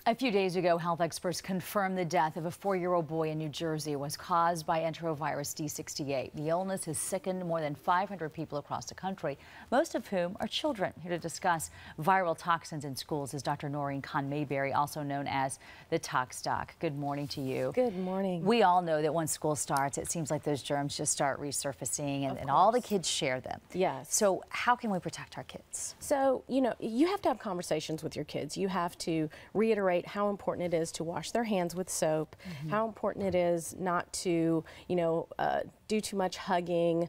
A few days ago, health experts confirmed the death of a 4-year-old boy in New Jersey was caused by enterovirus D68. The illness has sickened more than 500 people across the country, most of whom are children. Here to discuss viral toxins in schools is Dr. Noreen Khan-Mayberry, also known as the Tox Doc. Good morning to you. Good morning. We all know that once school starts, it seems like those germs just start resurfacing and all the kids share them. Yes. So how can we protect our kids? So, you have to have conversations with your kids. You have to reiterate how important it is to wash their hands with soap, how important it is not to, do too much hugging,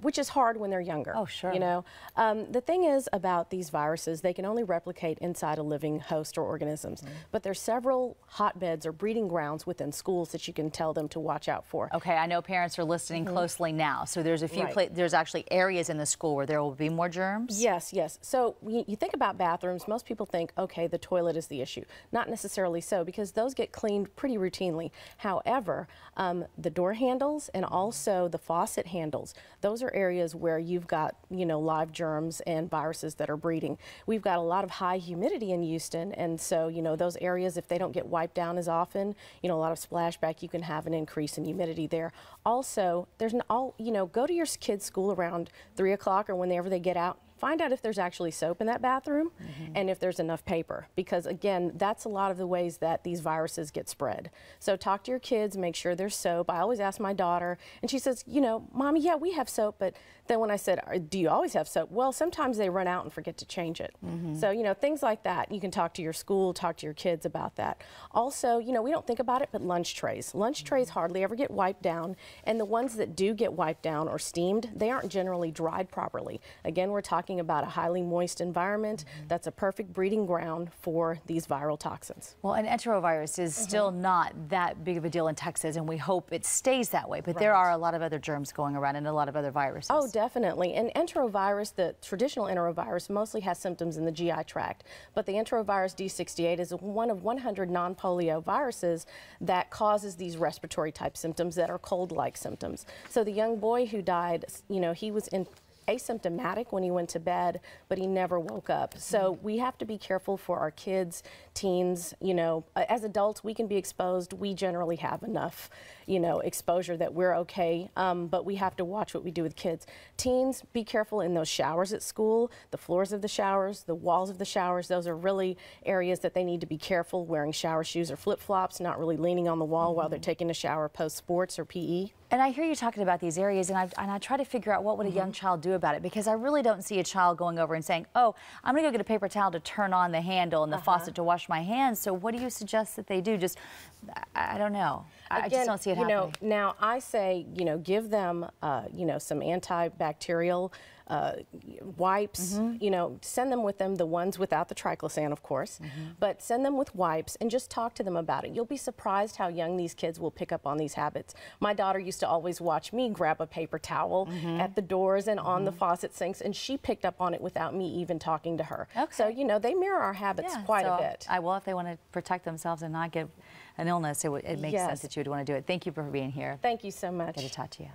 which is hard when they're younger. Oh, sure. The thing is about these viruses, they can only replicate inside a living host or organisms. But there's several hotbeds or breeding grounds within schools that you can tell them to watch out for. Okay, I know parents are listening closely now. So there's a few there's actually areas in the school where there will be more germs? Yes, yes. So you think about bathrooms, most people think, okay, the toilet is the issue. Not necessarily so, because those get cleaned pretty routinely. However, the door handles and also the faucet handles, those are areas where you've got, live germs and viruses that are breeding. We've got a lot of high humidity in Houston, and so, those areas, if they don't get wiped down as often, a lot of splashback, you can have an increase in humidity there. Also, go to your kids' school around 3 o'clock or whenever they get out. Find out if there's actually soap in that bathroom and if there's enough paper, because again, that's a lot of the ways that these viruses get spread. So talk to your kids, make sure there's soap. I always ask my daughter, and she says, Mommy, yeah, we have soap, but then when I said, do you always have soap? Well, sometimes they run out and forget to change it. So, things like that. You can talk to your school, talk to your kids about that. Also, we don't think about it, but lunch trays. Lunch trays hardly ever get wiped down, and the ones that do get wiped down or steamed, they aren't generally dried properly. Again, we're talking about a highly moist environment. That's a perfect breeding ground for these viral toxins. Well, and enterovirus is still not that big of a deal in Texas, and we hope it stays that way. But there are a lot of other germs going around and a lot of other viruses. Oh, definitely. And enterovirus, the traditional enterovirus, mostly has symptoms in the GI tract. But the enterovirus D68 is one of 100 non-polio viruses that causes these respiratory type symptoms that are cold-like symptoms. So the young boy who died, he was asymptomatic when he went to bed, but he never woke up. So we have to be careful for our kids, teens. As adults, we can be exposed. We generally have enough, exposure that we're okay, but we have to watch what we do with kids. Teens, be careful in those showers at school, the floors of the showers, the walls of the showers. Those are really areas that they need to be careful, wearing shower shoes or flip-flops, not really leaning on the wall while they're taking a shower post-sports or PE. And I hear you talking about these areas, and I try to figure out what would a young child do about it, because I really don't see a child going over and saying, oh, I'm going to go get a paper towel to turn on the handle and the faucet to wash my hands. So what do you suggest that they do? Just, I don't know. I just don't see it happening. Now I say, give them, some antibacterial wipes, send them with them, the ones without the triclosan, of course, but send them with wipes and just talk to them about it. You'll be surprised how young these kids will pick up on these habits. My daughter used to always watch me grab a paper towel at the doors and on the faucet sinks, and she picked up on it without me even talking to her. Okay. So, they mirror our habits quite a bit. If they want to protect themselves and not get an illness, it makes sense that you would want to do it. Thank you for being here. Thank you so much. Good to talk to you.